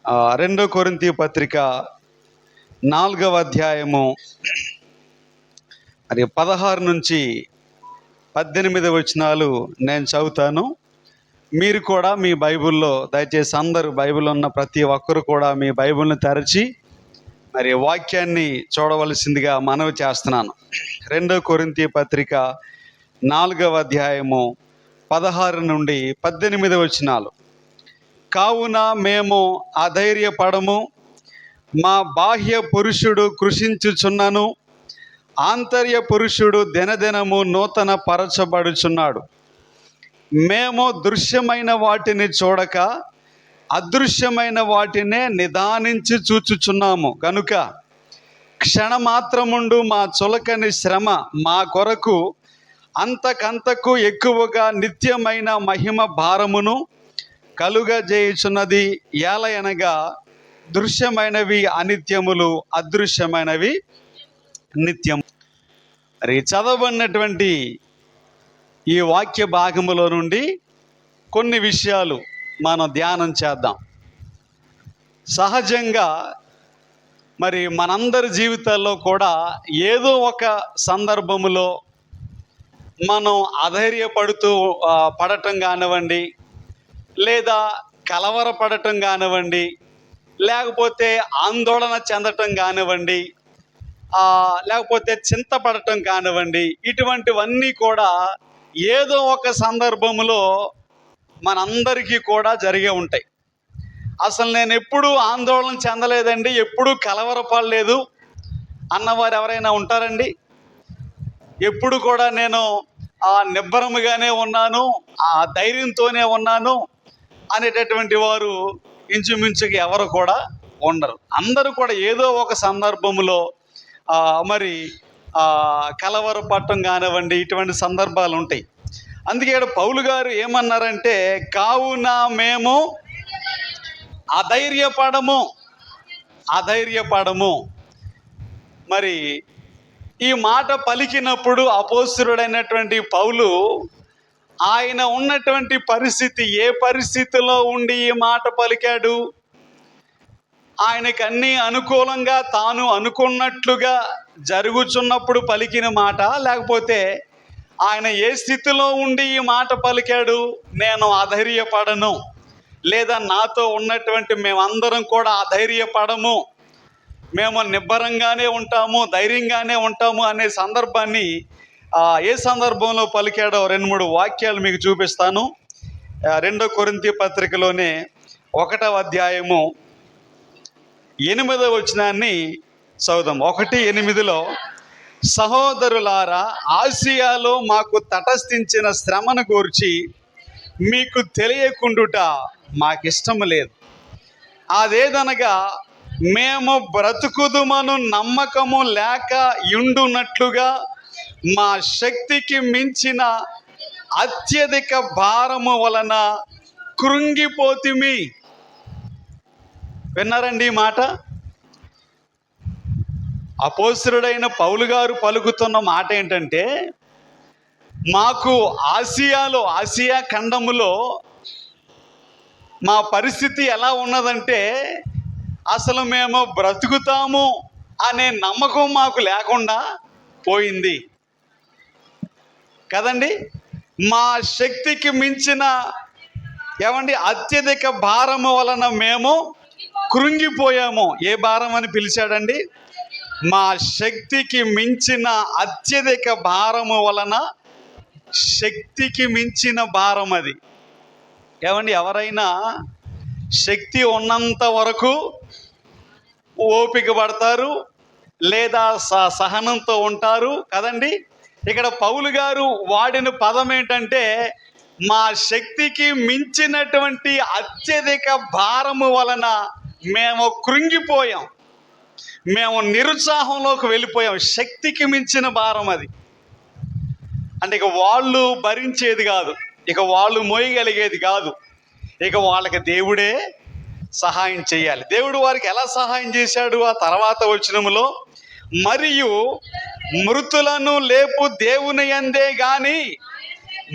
రెండో కొరింథీ పత్రిక 4వ అధ్యాయము 16 నుంచి 18 వచనాలు నేను చదువుతాను. మీరు కూడా మీ బైబిల్లో దయచేసి అందరూ బైబిల్ ఉన్న ప్రతి ఒక్కరు కూడా మీ బైబిల్ని తెరచి వాక్యాన్ని చూడవలసిందిగా మనవి చేస్తున్నాను. రెండో కొరింథీ పత్రిక 4వ అధ్యాయము 16 నుండి 18 వచనాలు. కావున మేము అధైర్యపడము, మా బాహ్య పురుషుడు కృషించుచున్నను, ఆంతర్య పురుషుడు దినదినము నూతన పరచబడుచున్నాడు. మేము దృశ్యమైన వాటిని చూడక అదృశ్యమైన వాటినే నిదానించి చూచుచున్నాము కనుక క్షణమాత్రముండు మా చులకని శ్రమ మా కొరకు అంతకంతకు ఎక్కువగా నిత్యమైన మహిమ భారమును కలుగజేయుచున్నది. ఏలయనగా దృశ్యమైనవి అనిత్యములు, అదృశ్యమైనవి నిత్యం. చదవబడినటువంటి ఈ వాక్య భాగములో నుండి కొన్ని విషయాలు మనం ధ్యానం చేద్దాం. సహజంగా మనందరి జీవితాల్లో కూడా ఏదో ఒక సందర్భములో మనం అధైర్యపడుతూ పడటం కానివ్వండి, లేదా కలవరపడటం కానివ్వండి, లేకపోతే ఆందోళన చెందటం కానివ్వండి, లేకపోతే చింతపడటం కానివ్వండి, ఇటువంటివన్నీ కూడా ఏదో ఒక సందర్భంలో మనందరికీ కూడా జరిగే ఉంటాయి. అసలు నేను ఎప్పుడూ ఆందోళన చెందలేదండి, ఎప్పుడూ కలవరపడలేదు అన్నవారు ఎవరైనా ఉంటారండి? ఎప్పుడు కూడా నేను నిబ్బరముగానే ఉన్నాను, ధైర్యంతోనే ఉన్నాను అనేటటువంటి వారు ఇంచుమించుగా ఎవరు కూడా ఉండరు. అందరూ కూడా ఏదో ఒక సందర్భంలో కలవరపడటం కానివ్వండి, ఇటువంటి సందర్భాలు ఉంటాయి. అందుకే ఇక్కడ పౌలు గారు ఏమన్నారంటే, కావున మేము అధైర్యపడము. ఈ మాట పలికినప్పుడు అపోస్తలుడైనటువంటి పౌలు ఆయన ఉన్నటువంటి పరిస్థితి, ఏ పరిస్థితిలో ఉండి ఈ మాట పలికాడు? ఆయనకు అన్నీ అనుకూలంగా తాను అనుకున్నట్లుగా జరుగుచున్నప్పుడు పలికిన మాట, లేకపోతే ఆయన ఏ స్థితిలో ఉండి ఈ మాట పలికాడు? నేను అధైర్యపడను, లేదా నాతో ఉన్నటువంటి మేమందరం కూడా అధైర్యపడము, మేము నిబ్బరంగానే ఉంటాము, ధైర్యంగానే ఉంటాము అనే సందర్భాన్ని ఏ సందర్భంలో పలికాడో 2-3 వాక్యాలు మీకు చూపిస్తాను. రెండో కొరింథీ పత్రికలోనే 1వ అధ్యాయము 8వ వచనాన్ని చదువుదాం. 1:8 సహోదరులారా, ఆసియాలో మాకు తటస్థించిన శ్రమను గూర్చి మీకు తెలియకుండుట మాకిష్టము లేదు. అదేదనగా మేము బ్రతుకుదుమను నమ్మకము లేక యుండునట్లుగా మా శక్తికి మించిన అత్యధిక భారము వలన కృంగిపోతిమి. విన్నారండి ఈ మాట? అపోస్తలుడైన పౌలు గారు పలుకుతున్న మాట ఏంటంటే, మాకు ఆసియా ఖండములో మా పరిస్థితి ఎలా ఉన్నదంటే, అసలు మేము బ్రతుకుతాము అనే నమ్మకం మాకు లేకుండా పోయింది కదండి. మా శక్తికి మించిన అత్యధిక భారము వలన మేము కృంగిపోయాము. ఏ భారం అని పిలిచాడండి? మా శక్తికి మించిన అత్యధిక భారము వలన, శక్తికి మించిన భారం అది. ఎవరైనా శక్తి ఉన్నంత వరకు ఓపిక పడతారు, లేదా సహనంతో ఉంటారు కదండి. ఇక్కడ పౌలు గారు వాడిన పదం ఏంటంటే, మా శక్తికి మించినటువంటి అత్యధిక భారము వలన మేము కృంగిపోయాం, మేము నిరుత్సాహంలోకి వెళ్ళిపోయాం. శక్తికి మించిన భారం అది. అంటే ఇక వాళ్ళు భరించేది కాదు, ఇక వాళ్ళు మోయగలిగేది కాదు, ఇక వాళ్ళకి దేవుడే సహాయం చేయాలి. దేవుడు వారికి ఎలా సహాయం చేశాడు? ఆ తర్వాత వచనములో, మరియు మృతులను లేపు దేవుని యందే గాని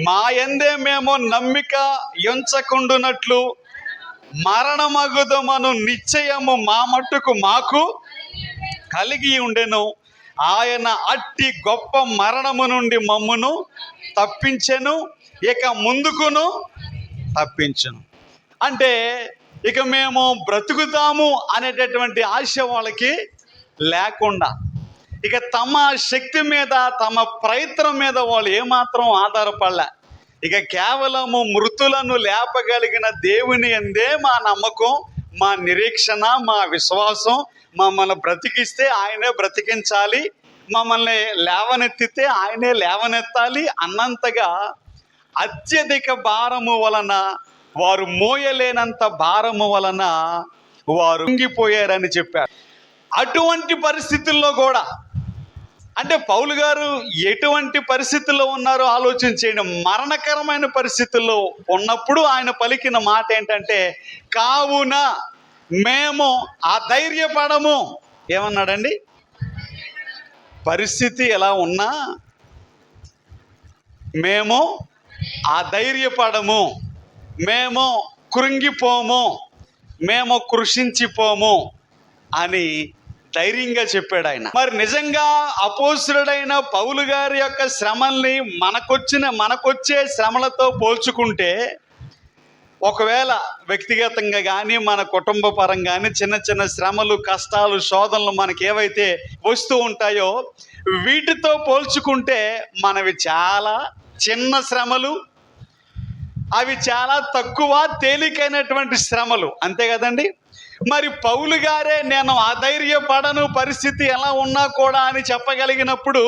మా యందే మేము నమ్మిక ఎంచకుండునట్లు మరణమగుదమను నిశ్చయము మా మట్టుకు మాకు కలిగి ఉండెను. ఆయన అట్టి గొప్ప మరణము నుండి మమ్మును తప్పించెను, ఇక ముందుకును తప్పించును. అంటే ఇక మేము బ్రతుకుతాము అనేటటువంటి ఆశ వాళ్ళకి లేకుండా, ఇక తమ శక్తి మీద తమ ప్రయత్నం మీద వాళ్ళు ఏమాత్రం ఆధారపడలే. ఇక కేవలము మృతులను లేపగలిగిన దేవుని అందే మా నమ్మకం, మా నిరీక్షణ, మా విశ్వాసం. మమ్మల్ని బ్రతికిస్తే ఆయనే బ్రతికించాలి, మమ్మల్ని లేవనెత్తితే ఆయనే లేవనెత్తాలి అన్నంతగా అత్యధిక భారము వలన, వారు మోయలేనంత భారము వలన వారు కుంగిపోయారని చెప్పారు. అటువంటి పరిస్థితుల్లో కూడా, అంటే పౌలు గారు ఎటువంటి పరిస్థితుల్లో ఉన్నారో ఆలోచించేయండి. మరణకరమైన పరిస్థితుల్లో ఉన్నప్పుడు ఆయన పలికిన మాట ఏంటంటే, కావున మేము అధైర్యపడము. ఏమన్నాడండి? పరిస్థితి ఎలా ఉన్నా మేము అధైర్యపడము, మేము కృంగిపోము, మేము కృషించిపోము అని ధైర్యంగా చెప్పాడు ఆయన. మరి నిజంగా అపోస్తుడైన పౌలు గారి యొక్క శ్రమల్ని మనకొచ్చే శ్రమలతో పోల్చుకుంటే, ఒకవేళ వ్యక్తిగతంగా కానీ మన కుటుంబ పరంగా కానీ చిన్న చిన్న శ్రమలు, కష్టాలు, శోధనలు మనకి ఏవైతే వస్తూ ఉంటాయో వీటితో పోల్చుకుంటే మనవి చాలా చిన్న శ్రమలు, అవి చాలా తక్కువ తేలికైనటువంటి శ్రమలు, అంతే కదండి. మరి పౌలు గారే నేను అధైర్యపడను పరిస్థితి ఎలా ఉన్నా కూడా అని చెప్పగలిగినప్పుడు,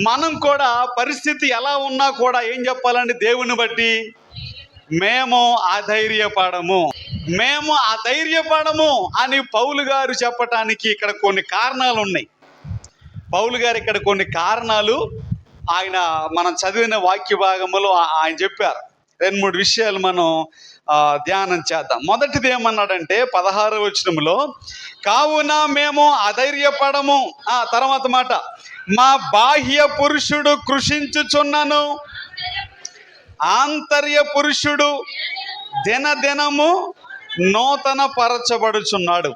మనం కూడా పరిస్థితి ఎలా ఉన్నా కూడా ఏం చెప్పాలండి? దేవుని బట్టి మేము అధైర్యపడము, మేము అధైర్యపడము అని పౌలు గారు చెప్పటానికి ఇక్కడ కొన్ని కారణాలు ఉన్నాయి. పౌలు గారు ఇక్కడ కొన్ని కారణాలు మనం చదివిన వాక్య భాగములో ఆయన చెప్పారు. 2-3 విషయాలు మనం ధ్యానం చేద్దాం. మొదటిది ఏమన్నాడంటే 16వ వచనంలో, కావున మేము అధైర్యపడము. తర్వాత మాట, మా బాహ్య పురుషుడు కృషించుచున్నను, ఆంతర్య పురుషుడు దినదినము నూతన పరచబడుచున్నాడు.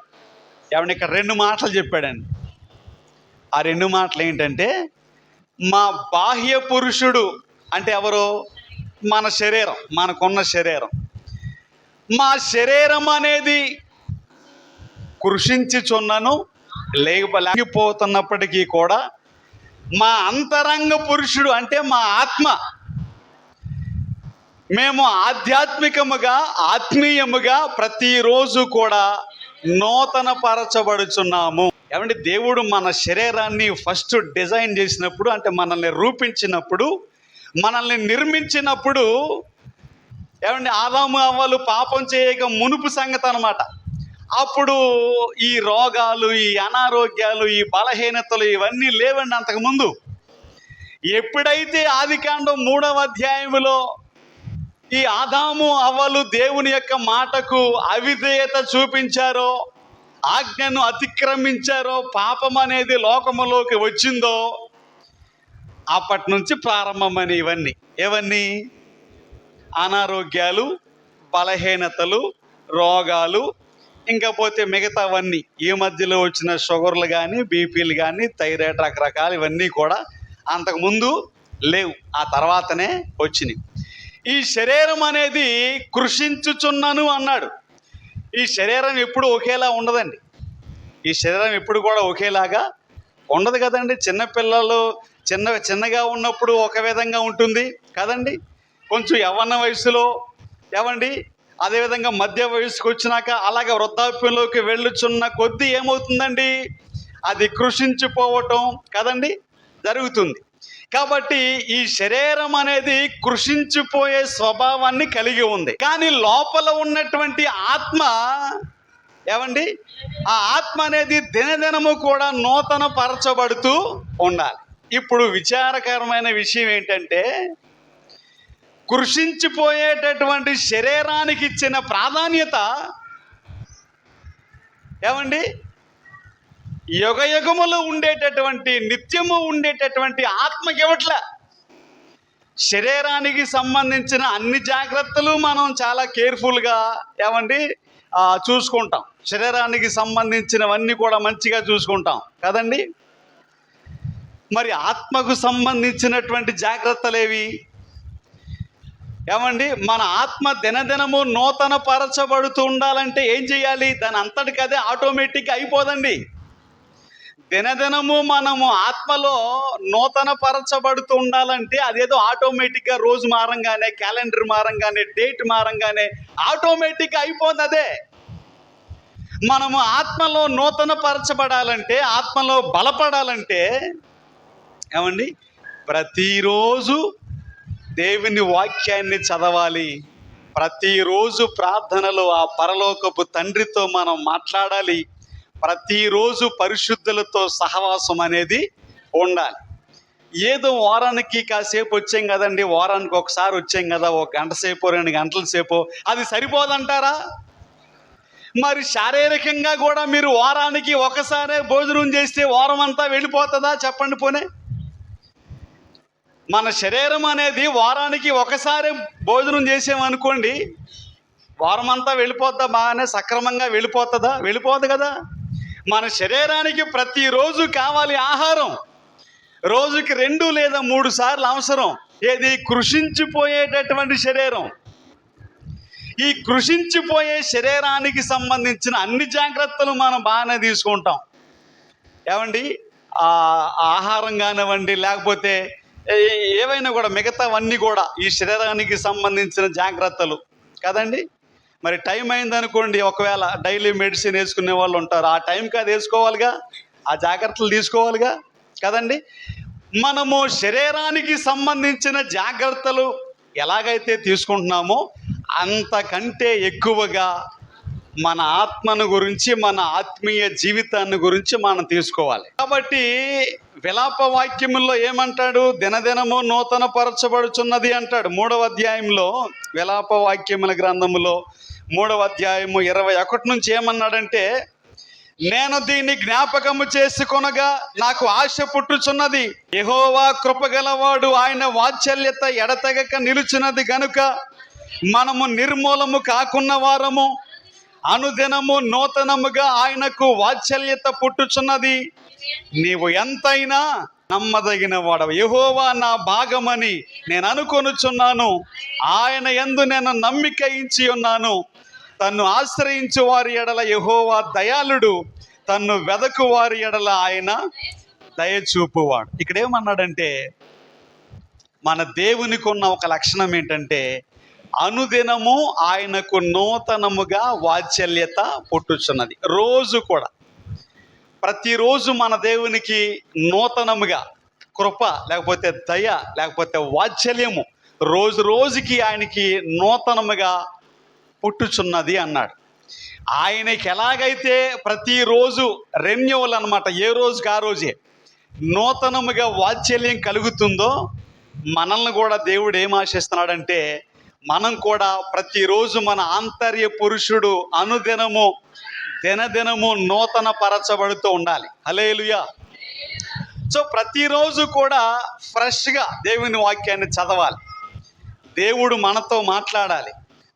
ఏమంటే ఇక్కడ 2 మాటలు చెప్పాడండి. ఆ 2 మాటలు ఏంటంటే, మా బాహ్య పురుషుడు అంటే ఎవరు? మన శరీరం, మనకున్న శరీరం. మా శరీరం అనేది కృషించుచున్నను, లేకపోతున్నప్పటికీ కూడా మా అంతరంగ పురుషుడు అంటే మా ఆత్మ, మేము ఆధ్యాత్మికముగా, ఆత్మీయముగా ప్రతిరోజు కూడా నూతన పరచబడుచున్నాము. ఏమంటే దేవుడు మన శరీరాన్ని ఫస్ట్ డిజైన్ చేసినప్పుడు, అంటే మనల్ని రూపించినప్పుడు, మనల్ని నిర్మించినప్పుడు, ఏమంటే ఆదాము అవ్వలు పాపం చేయక మునుపు సంగతి అన్నమాట. అప్పుడు ఈ రోగాలు, ఈ అనారోగ్యాలు, ఈ బలహీనతలు ఇవన్నీ లేవండి అంతకుముందు. ఎప్పుడైతే ఆదికాండం 3వ అధ్యాయంలో ఈ ఆదాము అవ్వలు దేవుని యొక్క మాటకు అవిధేయత చూపించారో, ఆజ్ఞను అతిక్రమించారో, పాపం అనేది లోకములోకి వచ్చిందో, అప్పటి నుంచి ప్రారంభమైన ఇవన్నీ అనారోగ్యాలు, బలహీనతలు, రోగాలు, ఇంకా పోతే మిగతావన్నీ ఈ మధ్యలో వచ్చిన షుగర్లు కానీ, బీపీలు కానీ, థైరాయిడ్, రకరకాలు ఇవన్నీ కూడా అంతకుముందు లేవు, ఆ తర్వాతనే వచ్చినాయి. ఈ శరీరం అనేది కృషించుచున్నాను అన్నాడు. ఈ శరీరం ఎప్పుడు ఒకేలా ఉండదండి. ఈ శరీరం ఎప్పుడు కూడా ఒకేలాగా ఉండదు కదండి. చిన్నపిల్లలు చిన్నగా ఉన్నప్పుడు ఒక విధంగా ఉంటుంది కదండి. కొంచెం యవ్వన వయసులో ఏమండి, అదేవిధంగా మధ్య వయసుకు వచ్చినాక అలాగే వృద్ధాప్యంలోకి వెళ్ళుచున్న కొద్దీ ఏమవుతుందండి, అది కృషించిపోవటం కదండి జరుగుతుంది. కాబట్టి ఈ శరీరం అనేది కృషించిపోయే స్వభావాన్ని కలిగి ఉంది. కానీ లోపల ఉన్నటువంటి ఆత్మ ఏమండి, ఆ ఆత్మ అనేది దినదినము కూడా నూతన పరచబడుతూ ఉండాలి. ఇప్పుడు విచారకరమైన విషయం ఏంటంటే, కృషించిపోయేటటువంటి శరీరానికి ఇచ్చిన ప్రాధాన్యత ఏమండి, యుగయుగములు ఉండేటటువంటి, నిత్యము ఉండేటటువంటి ఆత్మకి ఇవ్వట్లే. శరీరానికి సంబంధించిన అన్ని జాగ్రత్తలు మనం చాలా కేర్ఫుల్గా చూసుకుంటాం. శరీరానికి సంబంధించినవన్నీ కూడా మంచిగా చూసుకుంటాం కదండి. మరి ఆత్మకు సంబంధించినటువంటి జాగ్రత్తలు ఏవి? మన ఆత్మ దినదినము నూతన పరచబడుతూ ఉండాలంటే ఏం చేయాలి? దాని అంతటికి అదే ఆటోమేటిక్గా అయిపోదండి. దినదినము మనము ఆత్మలో నూతన పరచబడుతూ ఉండాలంటే అదేదో ఆటోమేటిక్గా రోజు మారంగానే, క్యాలెండర్ మారంగానే, డేట్ మారంగానే ఆటోమేటిక్గా అయిపోదు. అదే మనము ఆత్మలో నూతన పరచబడాలంటే, ఆత్మలో బలపడాలంటే ప్రతిరోజు దేవుని వాక్యాన్ని చదవాలి. ప్రతిరోజు ప్రార్థనలో ఆ పరలోకపు తండ్రితో మనం మాట్లాడాలి. ప్రతిరోజు పరిశుద్ధులతో సహవాసం అనేది ఉండాలి. ఏదో వారానికి కాసేపు వచ్చాం కదండి, వారానికి ఒకసారి వచ్చాం కదా, 1 గంట సేపు 2 గంటల సేపు, అది సరిపోదంటారా? మరి శారీరకంగా కూడా మీరు వారానికి ఒకసారే భోజనం చేస్తే వారం అంతా వెళ్ళిపోతుందా? చెప్పండి. పోనే మన శరీరం అనేది వారానికి ఒకసారి భోజనం చేసామనుకోండి, వారం అంతా వెళ్ళిపోద్దా? బాగానే సక్రమంగా వెళ్ళిపోతుందా? వెళ్ళిపోదు కదా. మన శరీరానికి ప్రతిరోజు కావాలి ఆహారం. రోజుకి 2 లేదా 3 సార్లు అవసరం. ఏది? కృషించిపోయేటటువంటి శరీరం. ఈ కృషించిపోయే శరీరానికి సంబంధించిన అన్ని జాగ్రత్తలు మనం బాగానే తీసుకుంటాం. ఆహారం కానివ్వండి, లేకపోతే ఏవైనా కూడా మిగతావన్నీ కూడా ఈ శరీరానికి సంబంధించిన జాగ్రత్తలు కదండి. మరి టైం అయిందనుకోండి, ఒకవేళ డైలీ మెడిసిన్ వేసుకునే వాళ్ళు ఉంటారు, ఆ టైంకి అది వేసుకోవాలిగా, ఆ జాగ్రత్తలు తీసుకోవాలిగా కదండి. మనము శరీరానికి సంబంధించిన జాగ్రత్తలు ఎలాగైతే తీసుకుంటున్నామో అంతకంటే ఎక్కువగా మన ఆత్మను గురించి, మన ఆత్మీయ జీవితాన్ని గురించి మనం తీసుకోవాలి. కాబట్టి విలాప వాక్యముల్లో ఏమంటాడు? దినదినము నూతన పరచబడుచున్నది అంటాడు. 3వ అధ్యాయంలో, విలాప వాక్యముల గ్రంథములో 3వ అధ్యాయము 21 నుంచి ఏమన్నాడంటే, నేను దీన్ని జ్ఞాపకము చేసుకొనగా నాకు ఆశ పుట్టుచున్నది. యెహోవా కృపగలవాడు, ఆయన వాత్సల్యత ఎడతెగక నిలుచున్నది గనుక మనము నిర్మూలము కాకున్న వారము, అనుదినము నూతనముగా ఆయనకు వాత్సల్యత పుట్టుచున్నది. నీవు ఎంతైనా నమ్మదగిన వాడవు. యెహోవా నా భాగమని నేను అనుకొనుచున్నాను, ఆయన యందు నేను నమ్మిక ఉంచి ఉన్నాను. తన్ను ఆశ్రయించు వారి ఎడల యెహోవా దయాళుడు, తన్ను వెదకు వారి ఎడల ఆయన దయచూపువాడు. ఇక్కడ ఏమన్నాడంటే, మన దేవునికి ఉన్న ఒక లక్షణం ఏంటంటే, అనుదినము ఆయనకు నూతనముగా వాత్సల్యత పుట్టుచున్నది. రోజు కూడా, ప్రతిరోజు మన దేవునికి నూతనముగా కృప, లేకపోతే దయ, లేకపోతే వాత్సల్యము రోజు రోజుకి ఆయనకి నూతనముగా పుట్టుచున్నది అన్నాడు. ఆయనకి ఎలాగైతే ప్రతిరోజు రెన్యువల్ అన్నమాట, ఏ రోజుకి ఆ రోజే నూతనముగా వాత్సల్యం కలుగుతుందో, మనల్ని కూడా దేవుడు ఏం ఆశిస్తున్నాడంటే, మనం కూడా ప్రతిరోజు మన ఆంతర్య పురుషుడు అనుదినము దినదినము నూతన పరచబడుతూ ఉండాలి. హల్లెలూయా. సో ప్రతిరోజు కూడా ఫ్రెష్గా దేవుని వాక్యాన్ని చదవాలి. దేవుడు మనతో మాట్లాడాలి,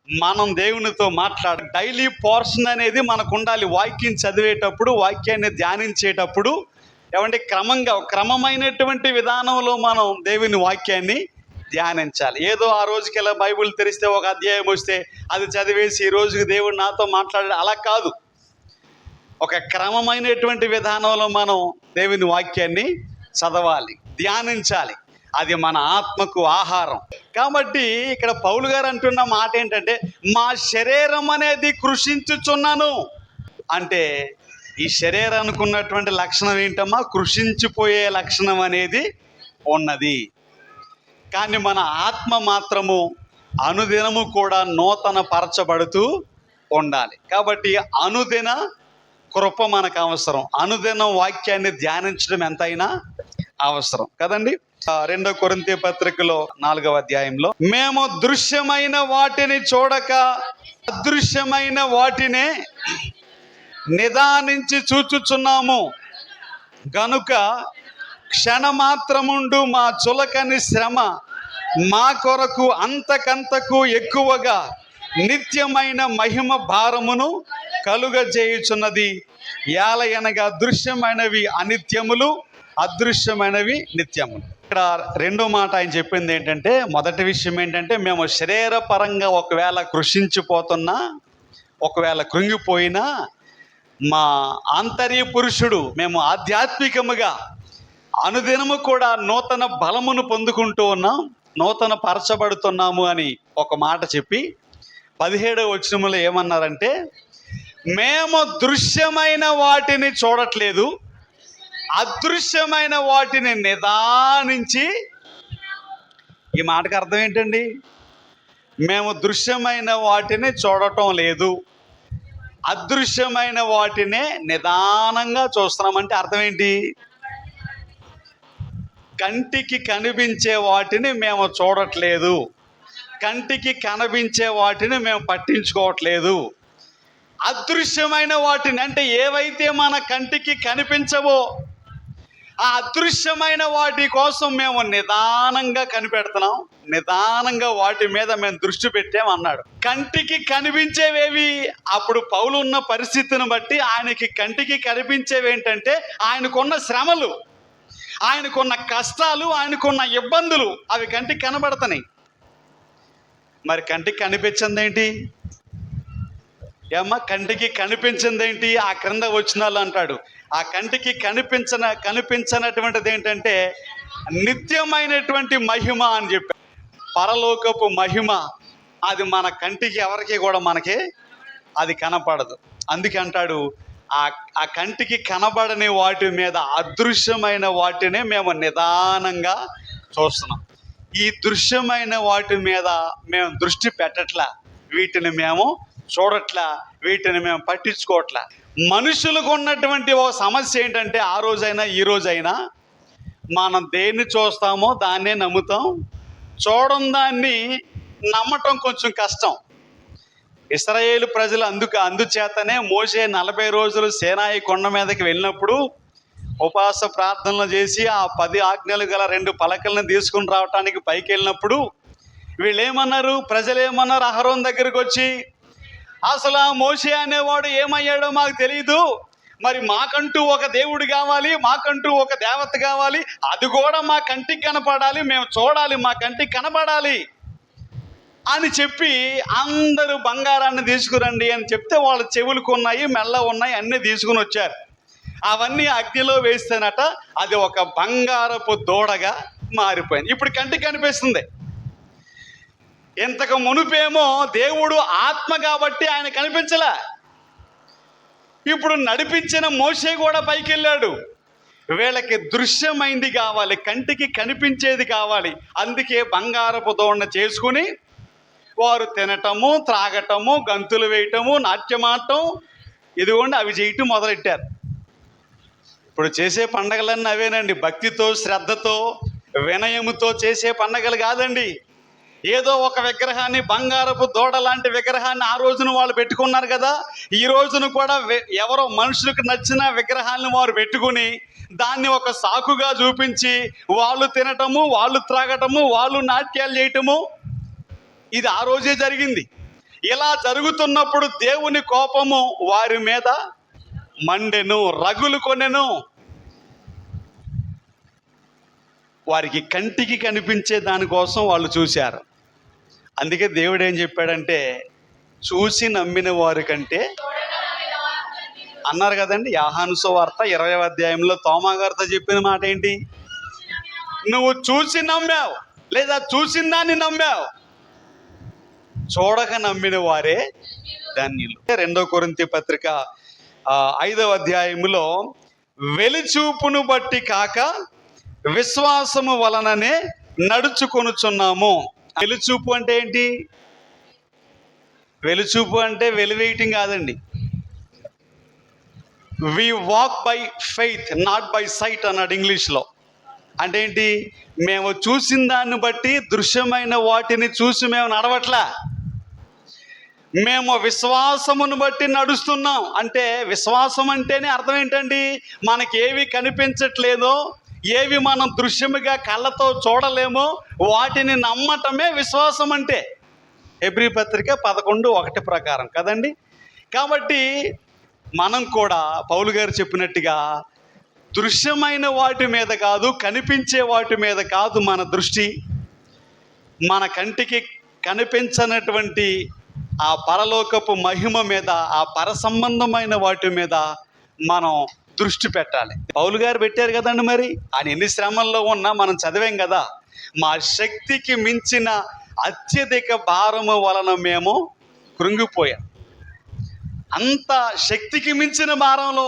మనం దేవునితో మాట్లాడాలి. డైలీ పోర్షన్ అనేది మనకు ఉండాలి. వాక్యం చదివేటప్పుడు, వాక్యాన్ని ధ్యానించేటప్పుడు క్రమమైనటువంటి విధానంలో మనం దేవుని వాక్యాన్ని ధ్యానించాలి. ఏదో ఆ రోజుకి ఇలా బైబిల్ తెరిస్తే ఒక అధ్యాయం వస్తే అది చదివేసి ఈ రోజుకి దేవుడు నాతో మాట్లాడాలి, అలా కాదు. ఒక క్రమమైనటువంటి విధానంలో మనం దేవుని వాక్యాన్ని చదవాలి, ధ్యానించాలి. అది మన ఆత్మకు ఆహారం. కాబట్టి ఇక్కడ పౌలు గారు అంటున్న మాట ఏంటంటే, మా శరీరం అనేది కృషించుచున్నాను అంటే, ఈ శరీరానికి ఉన్నటువంటి లక్షణం ఏంటమ్మా? కృషించిపోయే లక్షణం అనేది ఉన్నది. కానీ మన ఆత్మ మాత్రము అనుదినము కూడా నూతన పరచబడుతూ ఉండాలి. కాబట్టి అనుదిన కృప మనకు అవసరం. అనుదినం వాక్యాన్ని ధ్యానించడం ఎంతైనా అవసరం కదండి. 2 కొరింథీ పత్రికలో 4వ అధ్యాయంలో, మేము దృశ్యమైన వాటిని చూడక అదృశ్యమైన వాటినే నిదానించి చూచుచున్నాము గనుక క్షణమాత్రముండు మా చులకని శ్రమ మా కొరకు అంతకంతకు ఎక్కువగా నిత్యమైన మహిమ భారమును కలుగజేయుచున్నది. యాలయనగా దృశ్యమైనవి అనిత్యములు, అదృశ్యమైనవి నిత్యములు. ఇక్కడ రెండో మాట ఆయన చెప్పింది ఏంటంటే, మొదటి విషయం ఏంటంటే, మేము శరీరపరంగా ఒకవేళ కృషించిపోతున్నా, ఒకవేళ కృంగిపోయినా, మా ఆంతర్య పురుషుడు మేము ఆధ్యాత్మికముగా అనుదినము కూడా నూతన బలమును పొందుకుంటూ ఉన్నాం, నూతన పరచబడుతున్నాము అని ఒక మాట చెప్పి 17వ వచనములో ఏమన్నారంటే, మేము దృశ్యమైన వాటిని చూడట్లేదు, అదృశ్యమైన వాటిని నిదానించి. ఈ మాటకు అర్థం ఏంటండి? మేము దృశ్యమైన వాటిని చూడటం లేదు, అదృశ్యమైన వాటినే నిదానంగా చూస్తున్నామంటే అర్థం ఏంటి? కంటికి కనిపించే వాటిని మేము చూడట్లేదు, కంటికి కనిపించే వాటిని మేము పట్టించుకోవట్లేదు. అదృశ్యమైన వాటిని అంటే ఏవైతే మన కంటికి కనిపించవో ఆ అదృశ్యమైన వాటి కోసం మేము నిదానంగా కనిపెడుతున్నాం, నిదానంగా వాటి మీద మేము దృష్టి పెట్టామన్నాడు. కంటికి కనిపించేవేవి? అప్పుడు పౌలు ఉన్న పరిస్థితిని బట్టి ఆయనకి కంటికి కనిపించేవి ఏంటంటే ఆయనకున్న శ్రమలు, ఆయనకున్న కష్టాలు, ఆయనకున్న ఇబ్బందులు, అవి కంటికి కనబడుతున్నాయి. మరి కంటికి కనిపించింది ఏంటి? ఏమ్మా, కంటికి కనిపించిందేంటి? ఆ క్రింద వచనాలు అంటాడు, ఆ కంటికి కనిపించనటువంటిది ఏంటంటే నిత్యమైనటువంటి మహిమ అని చెప్పి. పరలోకపు మహిమ అది మన కంటికి ఎవరికి కూడా మనకి అది కనపడదు. అందుకే అంటాడు, ఆ కంటికి కనబడని వాటి మీద అదృశ్యమైన వాటినే మేము నిదానంగా చూస్తున్నాం. ఈ దృశ్యమైన వాటి మీద మేము దృష్టి పెట్టట్లా, వీటిని మేము చూడట్లా, వీటిని మేము పట్టించుకోవట్లా. మనుషులకు ఉన్నటువంటి ఒక సమస్య ఏంటంటే, ఆ రోజైనా ఈ రోజైనా మనం దేన్ని చూస్తామో దాన్నే నమ్ముతాం, చూడని దాన్ని నమ్మటం కొంచెం కష్టం. ఇశ్రాయేలు ప్రజలు అందుచేతనే మోషే 40 రోజులు సీనాయి కొండ మీదకి వెళ్ళినప్పుడు ఉపవాస ప్రార్థనలు చేసి ఆ 10 ఆజ్ఞలు గల 2 పలకలను తీసుకుని రావటానికి పైకి వెళ్ళినప్పుడు వీళ్ళు ఏమన్నారు? ప్రజలు ఏమన్నారు? అహరోన్ దగ్గరికి వచ్చి, అసలు ఆ మోషే అనేవాడు ఏమయ్యాడో మాకు తెలియదు, మరి మాకంటూ ఒక దేవుడు కావాలి, మాకంటూ ఒక దేవత కావాలి, అది కూడా మా కంటికి కనపడాలి, మేము చూడాలి, మా కంటికి కనపడాలి అని చెప్పి అందరూ బంగారాన్ని తీసుకురండి అని చెప్తే వాళ్ళ చెవులకు ఉన్నాయి, మెల్ల ఉన్నాయి, అన్నీ తీసుకుని వచ్చారు. అవన్నీ అగ్నిలో వేస్తేనట అది ఒక బంగారపు దూడగా మారిపోయింది. ఇప్పుడు కంటికి కనిపిస్తుంది. ఇంతకు మునుపేమో దేవుడు ఆత్మ కాబట్టి ఆయన కనిపించలే. ఇప్పుడు నడిపించిన మోషే కూడా పైకి వెళ్ళాడు. వీళ్ళకి దృశ్యమైంది కావాలి, కంటికి కనిపించేది కావాలి. అందుకే బంగారపు దూడను చేసుకుని వారు తినటము, త్రాగటము, గంతులు వేయటము, నాట్యమాడటం, ఇదిగోండి అవి చేయటం మొదలెట్టారు. ఇప్పుడు చేసే పండగలన్నీ అవేనండి. భక్తితో, శ్రద్ధతో, వినయముతో చేసే పండగలు కాదండి. ఏదో ఒక విగ్రహాన్ని, బంగారపు దూడ లాంటి విగ్రహాన్ని ఆ రోజున వాళ్ళు పెట్టుకున్నారు కదా, ఈ రోజున కూడా ఎవరో మనుషులకు నచ్చిన విగ్రహాలను వారు పెట్టుకుని దాన్ని ఒక సాకుగా చూపించి వాళ్ళు తినటము, వాళ్ళు త్రాగటము, వాళ్ళు నాట్యాలు చేయటము, ఇది ఆ రోజే జరిగింది. ఇలా జరుగుతున్నప్పుడు దేవుని కోపము వారి మీద మండెను, రగులు కొనెను. వారికి కంటికి కనిపించే దానికోసం వాళ్ళు చూశారు. అందుకే దేవుడు ఏం చెప్పాడంటే, చూసి నమ్మిన వారి కంటే అన్నారు కదండి. యోహాను సువార్త 20వ అధ్యాయంలో తోమా గారితో చెప్పిన మాట ఏంటి? నువ్వు చూసి నమ్మావు, లేదా చూసిన దాన్ని నమ్మావు, చూడక నమ్మిన వారే ధన్యులు. 2 కొరింథీ పత్రిక 5వ అధ్యాయములో వెలిచూపును బట్టి కాక విశ్వాసము వలననే నడుచుకొనుచున్నాము. వెలుచూపు అంటే ఏంటి? వెలుచూపు అంటే వెలివేయటం కాదండి. We walk by faith not by sight అన్నాడు ఇంగ్లీష్లో. అంటే ఏంటి? మేము చూసిన దాన్ని బట్టి, దృశ్యమైన వాటిని చూసి మేము నడవట్లా, మేము విశ్వాసమును బట్టి నడుస్తున్నాం. అంటే విశ్వాసం అంటేనే అర్థం ఏంటండి? మనకేవి కనిపించట్లేదో, ఏవి మనం దృశ్యముగా కళ్ళతో చూడలేమో వాటిని నమ్మటమే విశ్వాసం అంటే. హెబ్రీ పత్రిక 11:1 ప్రకారం కదండి. కాబట్టి మనం కూడా పౌలు గారు చెప్పినట్టుగా దృశ్యమైన వాటి మీద కాదు, కనిపించే వాటి మీద కాదు మన దృష్టి, మన కంటికి కనిపించనటువంటి ఆ పరలోకపు మహిమ మీద, ఆ పర సంబంధమైన వాటి మీద మనం దృష్టి పెట్టాలి. పౌలు గారు పెట్టారు కదండి. మరి ఆయన ఎన్ని శ్రమల్లో ఉన్నా మనం చదివాం కదా, మా శక్తికి మించిన అత్యధిక భారము వలన మేము కృంగిపోయాం. అంత శక్తికి మించిన భారంలో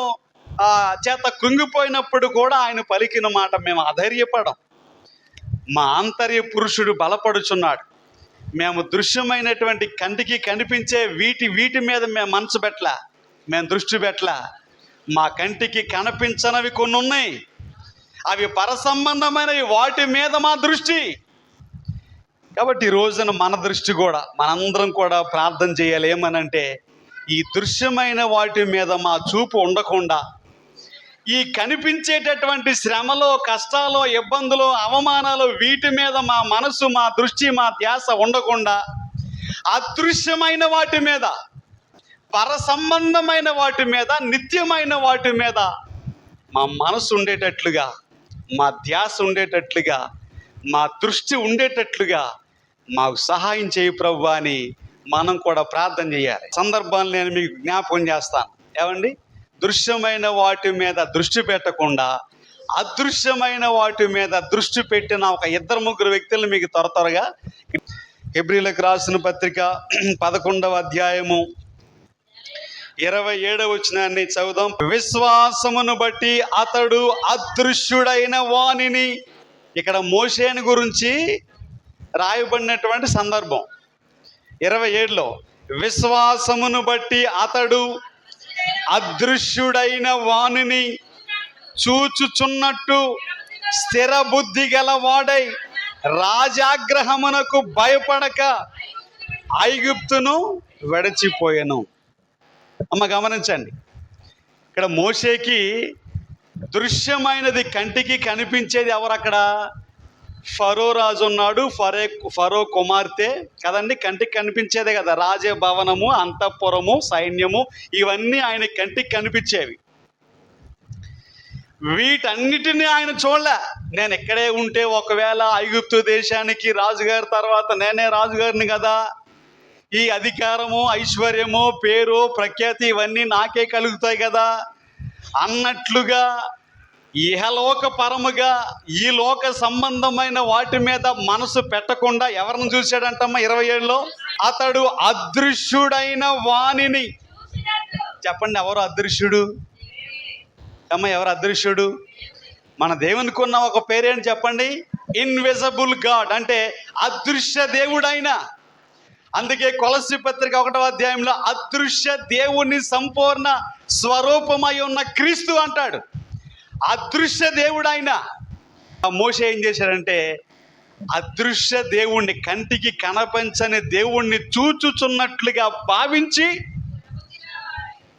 చేత కృంగిపోయినప్పుడు కూడా ఆయన పలికిన మాట, మేము అధైర్యపడం, మా ఆంతర్య పురుషుడు బలపడుచున్నాడు. మేము దృశ్యమైనటువంటి కంటికి కనిపించే వీటి మీద మేము మనసు పెట్టలా, మేము దృష్టి పెట్టలా. మా కంటికి కనిపించనవి కొన్ని ఉన్నాయి, అవి పరసంబంధమైనవి, వాటి మీద మా దృష్టి. కాబట్టి ఈ రోజున మన దృష్టి కూడా, మనందరం కూడా ప్రార్థన చేయాలి. ఏమనంటే, ఈ దృశ్యమైన వాటి మీద మా చూపు ఉండకుండా, ఈ కనిపించేటటువంటి శ్రమలో, కష్టాలు, ఇబ్బందులు, అవమానాలు, వీటి మీద మా మనసు, మా దృష్టి, మా ధ్యాస ఉండకుండా అదృశ్యమైన వాటి మీద, పర సంబంధమైన వాటి మీద, నిత్యమైన వాటి మీద మా మనసు ఉండేటట్లుగా, మా ధ్యాస ఉండేటట్లుగా, మా దృష్టి ఉండేటట్లుగా మాకు సహాయం చేయి ప్రభువా అని మనం కూడా ప్రార్థన చేయాలి. సందర్భాన్ని నేను మీకు జ్ఞాపకం చేస్తాను. ఏమండి, దృశ్యమైన వాటి మీద దృష్టి పెట్టకుండా అదృశ్యమైన వాటి మీద దృష్టి పెట్టిన ఒక 2-3 వ్యక్తులు మీకు త్వరగా హెబ్రీలకు రాసిన పత్రిక 11వ అధ్యాయము 27వ వచనాన్ని చదువుదాం. విశ్వాసమును బట్టి అతడు అదృశ్యుడైన వానిని, ఇక్కడ మోషేని గురించి రాయబడినటువంటి సందర్భం 27లో, విశ్వాసమును బట్టి అతడు అదృశ్యుడైన వానిని చూచుచున్నట్టు స్థిర బుద్ధి గలవాడై రాజాగ్రహమునకు భయపడక ఐగుప్తును విడిచిపోయెను. అమ్మ గమనించండి, ఇక్కడ మోషేకి దృశ్యమైనది, కంటికి కనిపించేది ఎవరు? అక్కడ ఫరో రాజు ఉన్నాడు, ఫరో కుమార్తె కదండి. కంటికి కనిపించేదే కదా, రాజభవనము, అంతఃపురము, సైన్యము, ఇవన్నీ ఆయన కంటికి కనిపించేవి. వీటన్నిటిని ఆయన చూడలే. నేను ఇక్కడే ఉంటే ఒకవేళ ఐగుప్తు దేశానికి రాజుగారి తర్వాత నేనే రాజుగారిని కదా, ఈ అధికారము, ఐశ్వర్యము, పేరు, ప్రఖ్యాతి ఇవన్నీ నాకే కలుగుతాయి కదా అన్నట్లుగా ఇహలోక పరముగా ఈ లోక సంబంధమైన వాటి మీద మనసు పెట్టకుండా ఎవరిని చూశాడంటమ్మా 27లో? అతడు అదృశ్యుడైన వానిని. చెప్పండి, ఎవరు అదృశ్యుడు? అమ్మ, ఎవరు అదృశ్యుడు? మన దేవునికి ఉన్న ఒక పేరేంటి చెప్పండి? ఇన్విజిబుల్ గాడ్, అంటే అదృశ్య దేవుడైన. అందుకే కొలస్సీ పత్రిక 1వ అధ్యాయంలో అదృశ్య దేవుని సంపూర్ణ స్వరూపమై ఉన్న క్రీస్తు అంటాడు. అదృశ్య దేవుడైన మోషే ఏం చేశాడంటే, అదృశ్య దేవుణ్ణి, కంటికి కనపంచని దేవుణ్ణి చూచుచున్నట్లుగా భావించి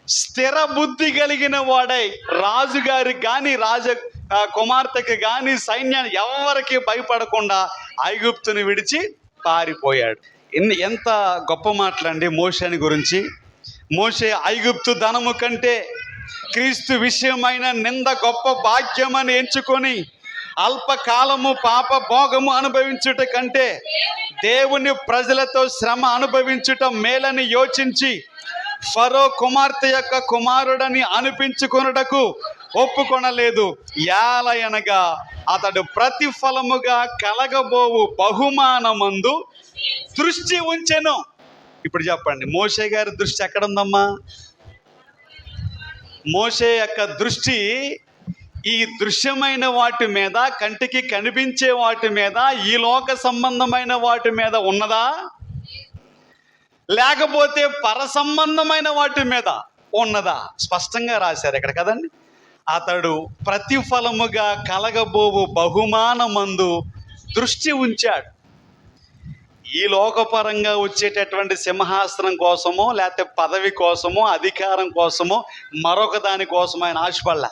స్థిర బుద్ధి కలిగిన వాడై రాజుగారికి కానీ, కుమార్తెకి కానీ, సైన్యాన్ని ఎవరికి భయపడకుండా ఐగుప్తుని విడిచి పారిపోయాడు. ఎంత గొప్ప మాటలండి మోషేని గురించి. మోషే ఐగుప్తు ధనము కంటే క్రీస్తు విషయమైన నింద గొప్ప భాగ్యమని ఎంచుకొని అల్పకాలము పాప భోగము అనుభవించుట కంటే దేవుని ప్రజలతో శ్రమ అనుభవించుట మేలని యోచించి ఫరో కుమార్తె యొక్క కుమారుడని అనిపించుకొనుటకు ఒప్పుకొనలేదు. యాలయనగా అతడు ప్రతిఫలముగా కలగబోవు బహుమానమందు దృష్టి ఉంచెను. ఇప్పుడు చెప్పండి, మోషే గారి దృష్టి ఎక్కడుందమ్మా? మోషే యొక్క దృష్టి ఈ దృశ్యమైన వాటి మీద, కంటికి కనిపించే వాటి మీద, ఈ లోక సంబంధమైన వాటి మీద ఉన్నదా, లేకపోతే పర సంబంధమైన వాటి మీద ఉన్నదా? స్పష్టంగా రాశారు ఇక్కడ కదండి. అతడు ప్రతిఫలముగా కలగబోవు బహుమానమందు దృష్టి ఉంచాడు. ఈ లోకపరంగా వచ్చేటటువంటి సింహాసనం కోసమో, లేకపోతే పదవి కోసమో, అధికారం కోసమో, మరొక దాని కోసం ఆయన ఆశపడలే.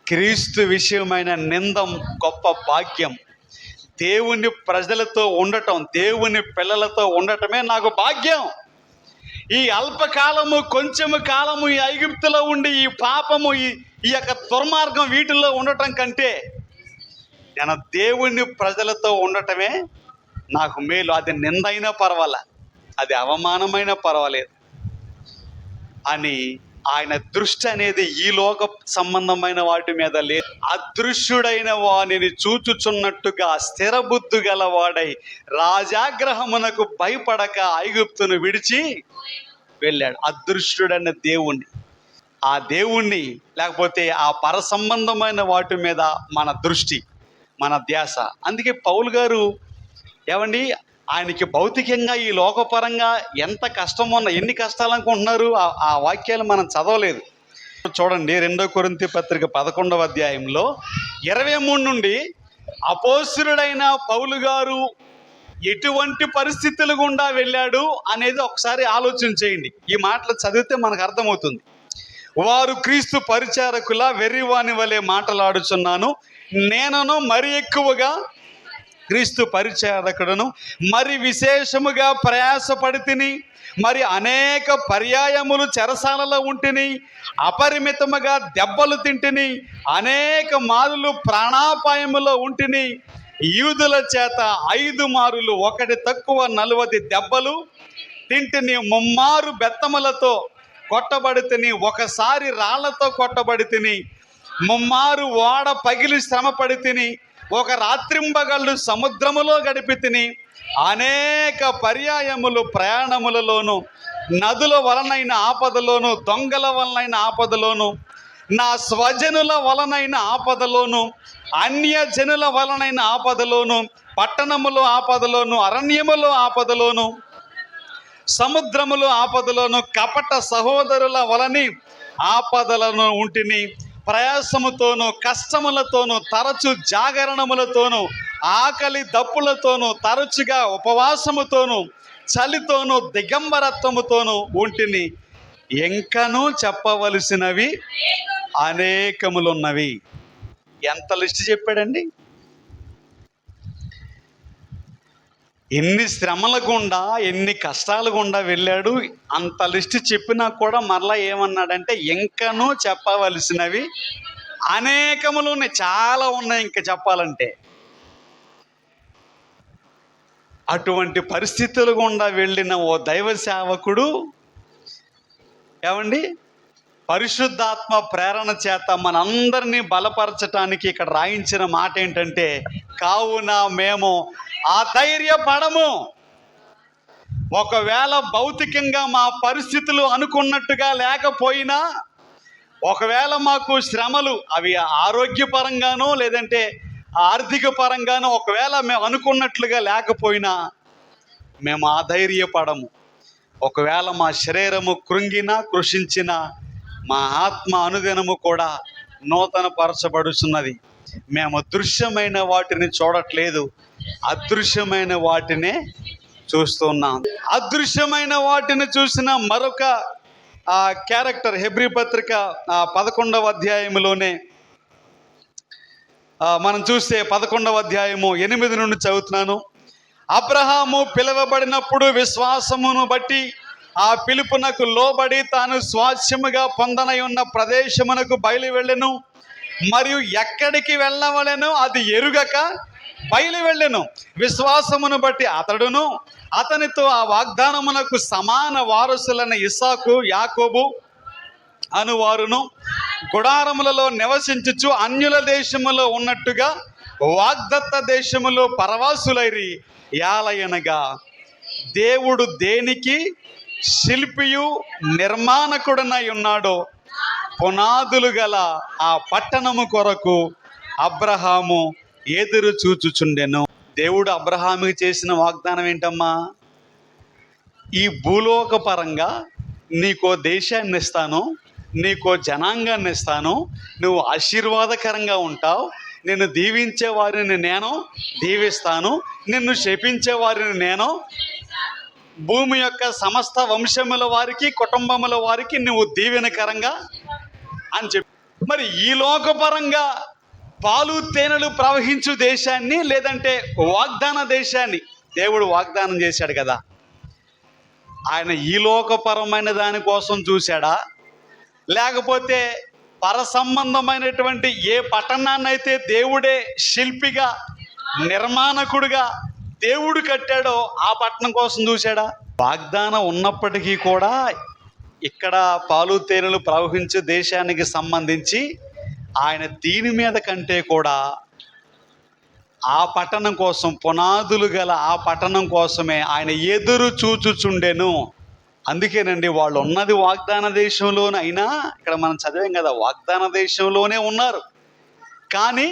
క్రీస్తు విషయమైన నిందం గొప్ప భాగ్యం. దేవుని ప్రజలతో ఉండటం, దేవుని పిల్లలతో ఉండటమే నాకు భాగ్యం. ఈ అల్పకాలము, కొంచెము కాలము ఈ ఐగుప్తులో ఉండి ఈ పాపము, ఈ యొక్క దుర్మార్గం వీటిల్లో ఉండటం కంటే నేను దేవుని ప్రజలతో ఉండటమే నాకు మేలు. అది నిందైనా పర్వాలే, అది అవమానమైనా పర్వాలేదు అని ఆయన దృష్టి అనేది ఈ లోక సంబంధమైన వాటి మీద లేదు. అదృశ్యుడైన వానిని చూచుచున్నట్టుగా స్థిరబుద్ధి గలవాడై రాజాగ్రహమునకు భయపడక ఐగుప్తును విడిచి వెళ్ళాడు. అదృశ్యుడైన దేవుణ్ణి, ఆ దేవుణ్ణి లేకపోతే ఆ పర సంబంధమైన వాటి మీద మన దృష్టి, మన ధ్యాస. అందుకే పౌలు గారు ఏమండి, ఆయనకి భౌతికంగా ఈ లోకపరంగా ఎంత కష్టం ఉన్నా, ఎన్ని కష్టాలు అనుకుంటున్నారు, ఆ వాక్యాలు మనం చదవలేదు. చూడండి 2 కొరింథీ పత్రిక 11వ అధ్యాయంలో 23 నుండి అపోస్తలుడైన పౌలు గారు ఎటువంటి పరిస్థితులు గుండా వెళ్ళాడు అనేది ఒకసారి ఆలోచన చేయండి. ఈ మాటలు చదివితే మనకు అర్థమవుతుంది. వారు క్రీస్తు పరిచారకుల వెర్రివాని వలె మాటలాడుచున్నాను, నేనను మరి ఎక్కువగా క్రీస్తు పరిచారకుడను, మరి విశేషముగా ప్రయాసపడి తిని, మరి అనేక పర్యాయములు చెరసాలలో ఉంటిని, అపరిమితముగా దెబ్బలు తింటిని, అనేక మారులు ప్రాణాపాయములో ఉంటిని, యూదుల చేత 5 మారులు ఒకటి తక్కువ 40 దెబ్బలు తింటిని, 3 మారు బెత్తములతో కొట్టబడి తిని, ఒకసారి రాళ్లతో కొట్టబడి తిని, 3 మారు ఓడ పగిలి శ్రమపడి తిని, ఒక రాత్రింబగళ్ళు సముద్రములో గడిపి తిని, అనేక పర్యాయములు ప్రయాణములలోను, నదుల వలనైన ఆపదలోను, దొంగల వలనైన ఆపదలోను, నా స్వజనుల వలనైన ఆపదలోను, అన్యజనుల వలనైన ఆపదలోను, పట్టణములో ఆపదలోను, అరణ్యములో ఆపదలోను, సముద్రములో ఆపదలోను, కపట సహోదరుల వలని ఆపదలను ఉంటిని, ప్రయాసముతోనూ కష్టములతోనూ, తరచు జాగరణములతోనూ, ఆకలి దప్పులతోనూ, తరచుగా ఉపవాసముతోనూ, చలితోనూ, దిగంబరత్వముతోనూ ఉంటిని. ఇంకనూ చెప్పవలసినవి అనేకములున్నవి. ఎంత లిస్ట్ చెప్పాడండి! ఎన్ని శ్రమల గుండా, ఎన్ని కష్టాల గుండా వెళ్ళాడు. అంత లిస్ట్ చెప్పినా కూడా మరలా ఏమన్నాడంటే, ఇంకనూ చెప్పవలసినవి అనేకములు ఉన్నాయి, చాలా ఉన్నాయి ఇంకా చెప్పాలంటే. అటువంటి పరిస్థితుల గుండా వెళ్ళిన ఓ దైవ సేవకుడు ఏమండి, పరిశుద్ధాత్మ ప్రేరణ చేత మనందరినీ బలపరచటానికి ఇక్కడ రాయించిన మాట ఏంటంటే, కావున మేము అధైర్యపడము. ఒకవేళ భౌతికంగా మా పరిస్థితులు అనుకున్నట్టుగా లేకపోయినా, ఒకవేళ మాకు శ్రమలు అవి ఆరోగ్యపరంగానో లేదంటే ఆర్థిక పరంగానో ఒకవేళ మేము అనుకున్నట్లుగా లేకపోయినా మేము అధైర్యపడము. ఒకవేళ మా శరీరము కృంగినా కృషించినా మా ఆత్మ అనుదినము కూడా నూతన పరచబడుచున్నది. మేము దృశ్యమైన వాటిని చూడట్లేదు, అదృశ్యమైన వాటినే చూస్తున్నాం. అదృశ్యమైన వాటిని చూసిన మరొక క్యారెక్టర్ హెబ్రీ పత్రిక 11వ అధ్యాయంలోనే మనం చూస్తే 11వ అధ్యాయము 8 నుండి చదువుతున్నాను. అబ్రహాము పిలువబడినప్పుడు విశ్వాసమును బట్టి ఆ పిలుపునకు లోబడి తాను స్వాస్యముగా పొందనై ఉన్న ప్రదేశమునకు బయలు వెళ్ళెను, మరియు ఎక్కడికి వెళ్ళవలెనో అది ఎరుగక బయలు వెళ్ళెను. విశ్వాసమును బట్టి అతడును అతనితో ఆ వాగ్దానమునకు సమాన వారసులైన ఇస్సాకు, యాకోబు అనువారును గుడారములలో నివసించుచు అన్యుల దేశములో ఉన్నట్టుగా వాగ్దత్త దేశములో పరవాసులైరి. యాలయనగా దేవుడు దేనికి శిల్పియు నిర్మాణకుడనై ఉన్నాడో పునాదులు గల ఆ పట్టణము కొరకు అబ్రహాము ఎదురు చూచుచుండెను. దేవుడు అబ్రహాముకి చేసిన వాగ్దానం ఏంటమ్మా? ఈ భూలోక పరంగా నీకో దేశాన్ని ఇస్తాను, నీకో జనాంగాన్ని ఇస్తాను, నువ్వు ఆశీర్వాదకరంగా ఉంటావు, నిన్ను దీవించే వారిని నేను దీవిస్తాను, నిన్ను శపించే వారిని నేను, భూమి యొక్క సమస్త వంశముల వారికి కుటుంబముల వారికి నువ్వు దీవెనకరంగా అని చెప్పి మరి ఈ లోకపరంగా పాలు తేనెలు ప్రవహించు దేశాన్ని, లేదంటే వాగ్దాన దేశాన్ని దేవుడు వాగ్దానం చేశాడు కదా, ఆయన ఈ లోకపరమైన దానికోసం చూశాడా, లేకపోతే పర సంబంధమైనటువంటి ఏ పట్టణాన్నైతే దేవుడే శిల్పిగా నిర్మాణకుడుగా దేవుడు కట్టాడో ఆ పట్టణం కోసం చూశాడా? వాగ్దానం ఉన్నప్పటికీ కూడా ఇక్కడ పాలు తేనెలు ప్రవహించే దేశానికి సంబంధించి ఆయన దీని మీద కంటే కూడా ఆ పట్టణం కోసం, పునాదులు గల ఆ పట్టణం కోసమే ఆయన ఎదురు చూచుచుండెను. అందుకేనండి వాళ్ళు ఉన్నది వాగ్దాన దేశంలోనే అయినా, ఇక్కడ మనం చదివాం కదా, వాగ్దాన దేశంలోనే ఉన్నారు. కానీ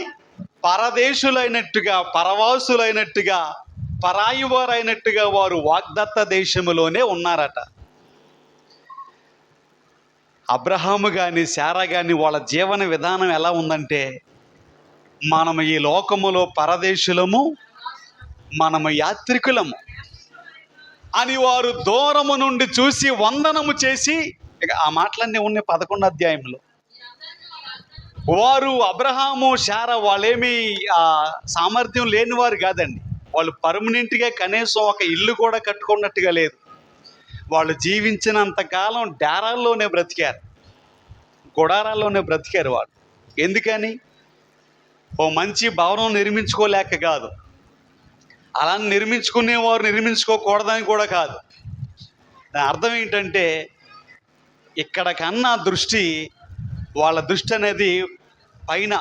పరదేశులైనట్టుగా, పరవాసులైనట్టుగా, పరాయి వారైనట్టుగా వారు వాగ్దత్త దేశంలోనే ఉన్నారట. అబ్రహాము కానీ శారా కానీ వాళ్ళ జీవన విధానం ఎలా ఉందంటే, మనము ఈ లోకములో పరదేశులము, మనము యాత్రికులము అని వారు దూరము నుండి చూసి వందనము చేసి, ఇక ఆ మాటలన్నీ ఉన్నాయి 11వ అధ్యాయంలో. వారు అబ్రహాము శారా వాళ్ళేమీ సామర్థ్యం లేని వారు కాదండి. వాళ్ళు పర్మనెంట్గా కనీసం ఒక ఇల్లు కూడా కట్టుకున్నట్టుగా లేదు. వాళ్ళు జీవించినంతకాలం డేరాల్లోనే బ్రతికారు, గుడారాల్లోనే బ్రతికారు వాళ్ళు. ఎందుకని? ఓ మంచి భవనం నిర్మించుకోలేక కాదు, అలా నిర్మించుకునేవారు నిర్మించుకోకూడదని కూడా కాదు. దాని అర్థం ఏంటంటే, ఇక్కడ కన్నా దృష్టి, వాళ్ళ దృష్టి అనేది పైన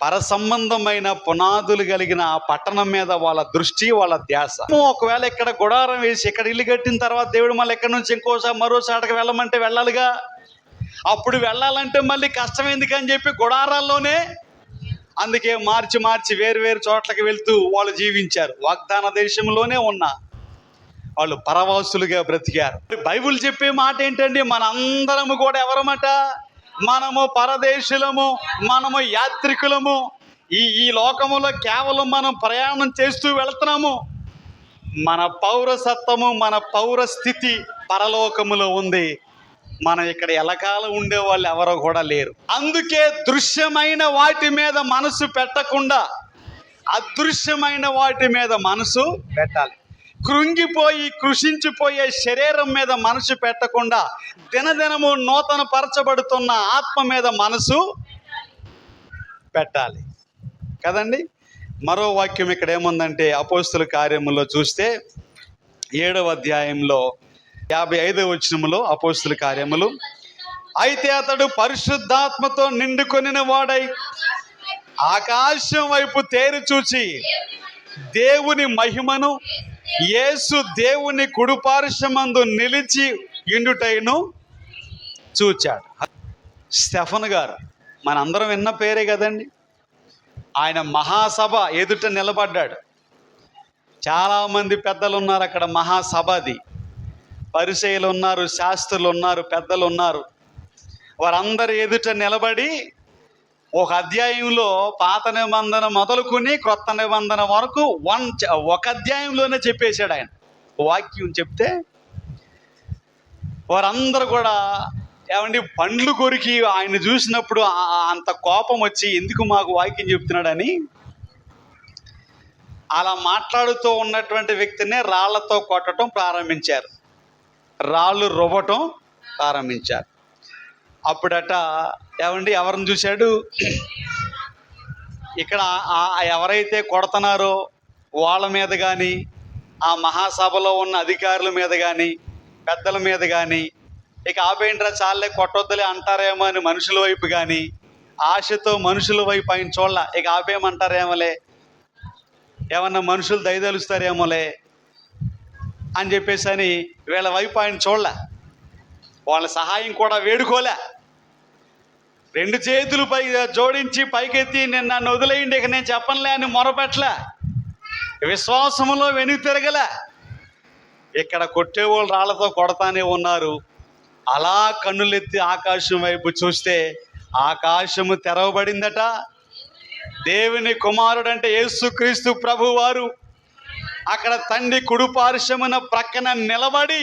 పరసంబంధమైన పునాదులు కలిగిన ఆ పట్టణం మీద వాళ్ళ దృష్టి, వాళ్ళ ధ్యాస. ఒకవేళ ఇక్కడ గుడారం వేసి ఇక్కడ ఇల్లు కట్టిన తర్వాత దేవుడు మళ్ళీ ఎక్కడి నుంచి ఇంకోసారి మరోసాటకు వెళ్ళమంటే వెళ్ళాలిగా. అప్పుడు వెళ్ళాలంటే మళ్ళీ కష్టం ఎందుకని చెప్పి గుడారాల్లోనే, అందుకే మార్చి మార్చి వేరు వేరు చోట్లకి వెళ్తూ వాళ్ళు జీవించారు. వాగ్దాన దేశంలోనే ఉన్న వాళ్ళు పరవాసులుగా బ్రతికారు. బైబిల్ చెప్పే మాట ఏంటండి? మనందరము కూడా ఎవరమాట? మనము పరదేశులము, మనము యాత్రికులము. ఈ లోకములో కేవలం మనం ప్రయాణం చేస్తూ వెళుతున్నాము. మన పౌరసత్వము, మన పౌరస్థితి పరలోకములో ఉంది. మనం ఇక్కడ ఎలకాలం ఉండేవాళ్ళు ఎవరో కూడా లేరు. అందుకే దృశ్యమైన వాటి మీద మనసు పెట్టకుండా అదృశ్యమైన వాటి మీద మనసు పెట్టాలి. కృంగిపోయి కృషించిపోయే శరీరం మీద మనసు పెట్టకుండా దినదినము నూతన పరచబడుతున్న ఆత్మ మీద మనసు పెట్టాలి కదండి. మరో వాక్యం ఇక్కడ ఏముందంటే, అపోస్తుల కార్యములో చూస్తే 7వ అధ్యాయంలో 55వ వచనములో, అపోస్తుల కార్యములు, అయితే అతడు పరిశుద్ధాత్మతో నిండుకొనిన వాడై ఆకాశం వైపు తేరి చూచి దేవుని మహిమను, యేసు దేవుని కుడిపార్శ్వమందు నిలిచి ఇండుటైను చూచాడు. స్టెఫను గారు మనందరం విన్న పేరే కదండి. ఆయన మహాసభ ఎదుట నిలబడ్డాడు. చాలామంది పెద్దలు ఉన్నారు అక్కడ. మహాసభది పరిసయ్యులు ఉన్నారు, శాస్త్రులు ఉన్నారు, పెద్దలు ఉన్నారు. వారందరి ఎదుట నిలబడి ఒక అధ్యాయంలో పాత నిబంధన మొదలుకొని క్రొత్త నిబంధన వరకు ఒక అధ్యాయంలోనే చెప్పేశాడు ఆయన. వాక్యం చెప్తే వారందరూ కూడా ఏమండి పండ్లు కొరికి ఆయన చూసినప్పుడు అంత కోపం వచ్చి, ఎందుకు మాకు వాక్యం చెప్తున్నాడని అలా మాట్లాడుతూ ఉన్నటువంటి వ్యక్తినే రాళ్లతో కొట్టడం ప్రారంభించారు, రాళ్ళు రువ్వటం ప్రారంభించారు. అప్పుడట ఏమండి ఎవరిని చూశాడు? ఇక్కడ ఎవరైతే కొడుతున్నారో వాళ్ళ మీద కానీ, ఆ మహాసభలో ఉన్న అధికారుల మీద కానీ, పెద్దల మీద కానీ, ఇక ఆపేంట్రా చాలే కొట్టొద్దులే అంటారేమో అని మనుషుల వైపు కానీ, ఆశతో మనుషుల వైపు ఆయన చూడాల. ఇక ఆపేయమంటారేమోలే, ఏమన్నా మనుషులు దయదలుస్తారేమోలే అని చెప్పేసి అని వీళ్ళ వైపు ఆయన చూడలే. వాళ్ళ సహాయం కూడా వేడుకోలే. 2 చేతులు పై జోడించి పైకెత్తి నన్ను వదిలేయండి, ఇక నేను చెప్పనులే అని మొరపెట్టలే. విశ్వాసములో వెనుక తిరగలే. ఇక్కడ కొట్టేవాళ్ళు రాళ్లతో కొడతానే ఉన్నారు. అలా కన్నులెత్తి ఆకాశం వైపు చూస్తే ఆకాశము తెరవబడిందట. దేవుని కుమారుడు అంటే యేసుక్రీస్తు ప్రభువారు అక్కడ తండ్రి కుడిపార్శ్వమున ప్రక్కన నిలబడి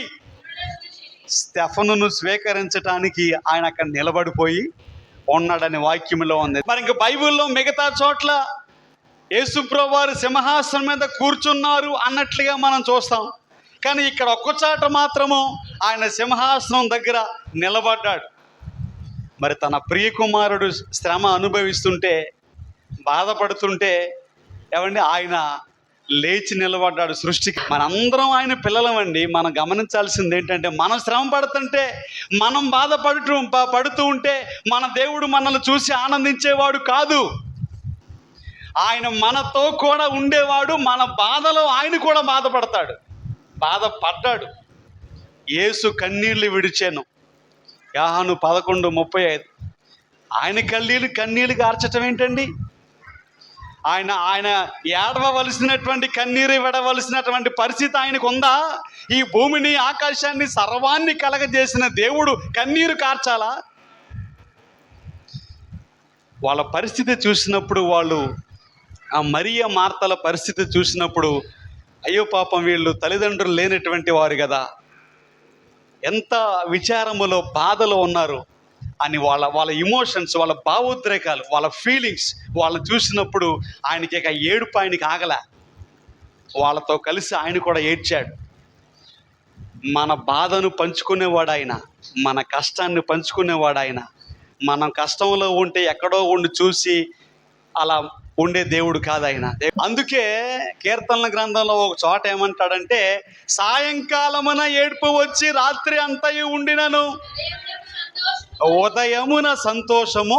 స్టెఫనును స్వీకరించటానికి ఆయన అక్కడ నిలబడిపోయి ఉన్నాడని వాక్యంలో ఉంది. మరి ఇంక బైబిల్లో మిగతా చోట్ల యేసుప్రభువు వారు సింహాసనం మీద కూర్చున్నారు అన్నట్లుగా మనం చూస్తాం. కానీ ఇక్కడ ఒక్కచోట మాత్రము ఆయన సింహాసనం దగ్గర నిలబడ్డాడు. మరి తన ప్రియ కుమారుడు శ్రమ అనుభవిస్తుంటే, బాధపడుతుంటే ఏమండి ఆయన లేచి నిలబడ్డాడు. సృష్టికి మనందరం ఆయన పిల్లలమండి. మనం గమనించాల్సింది ఏంటంటే, మనం శ్రమ పడుతుంటే, మనం పడుతూ ఉంటే మన దేవుడు మనల్ని చూసి ఆనందించేవాడు కాదు. ఆయన మనతో కూడా ఉండేవాడు. మన బాధలో ఆయన కూడా బాధపడతాడు. బాధపడ్డాడు. యేసు కన్నీళ్లు విడిచాను. యోహాను 11:35. ఆయన కన్నీళ్ళు గార్చటం ఏంటండి? ఆయన ఏడవలసినటువంటి కన్నీరు విడవలసినటువంటి పరిస్థితి ఆయనకు ఉందా? ఈ భూమిని ఆకాశాన్ని సర్వాన్ని కలగజేసిన దేవుడు కన్నీరు కార్చాలా? వాళ్ళ పరిస్థితి చూసినప్పుడు, వాళ్ళు ఆ మరియ మార్తల పరిస్థితి చూసినప్పుడు, అయ్యో పాపం వీళ్ళు తల్లిదండ్రులు లేనటువంటి వారు కదా, ఎంత విచారములో బాధలో ఉన్నారు అని వాళ్ళ ఇమోషన్స్, వాళ్ళ భావోద్రేకాలు, వాళ్ళ ఫీలింగ్స్ వాళ్ళు చూసినప్పుడు ఆయనకి ఇక ఏడుపు ఆయనకి ఆగలే. వాళ్ళతో కలిసి ఆయన కూడా ఏడ్చాడు. మన బాధను పంచుకునేవాడు ఆయన, మన కష్టాన్ని పంచుకునేవాడు ఆయన. మనం కష్టంలో ఉంటే ఎక్కడో ఉండి చూసి అలా ఉండే దేవుడు కాదు ఆయన. అందుకే కీర్తనల గ్రంథంలో ఒక చోట ఏమంటాడంటే, సాయంకాలమున ఏడుపు వచ్చి రాత్రి అంతయు ఉండినను ఉదయమున సంతోషము.